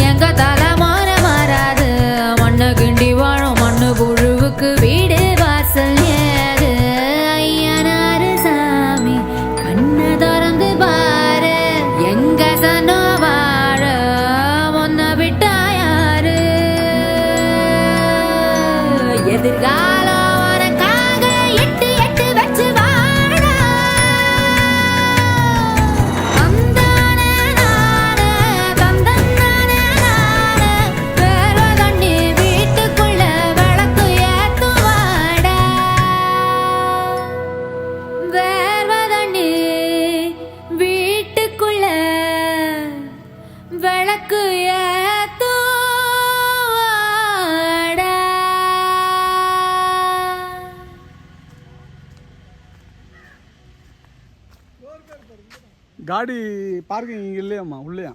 எங்க தலைமுறை மாறாது. மண்ணு கிண்டி வாழும் மண்ணு புழுவுக்கு வீடு வாசல் ஏது. ஐயனாரு சாமி கண்ணை திறந்து பாரு, எங்க சனோ வாழ முன்ன விட்டா யாரு? எதிர்காலம் உனக்காக எட்டு எட்டு வச்சு வாழ. தந்தானே நானே, தந்தந்தானே நானே, வேர்வை தண்ணி வீட்டுக்குள்ள விளக்கு ஏத்துவாடா. வேர்வை தண்ணி வீட்டுக்குள்ள விளக்கு ஏத்துவாடா. காடி பார்க்கிங் இங்கே இல்லையாம்மா உள்ளேயா?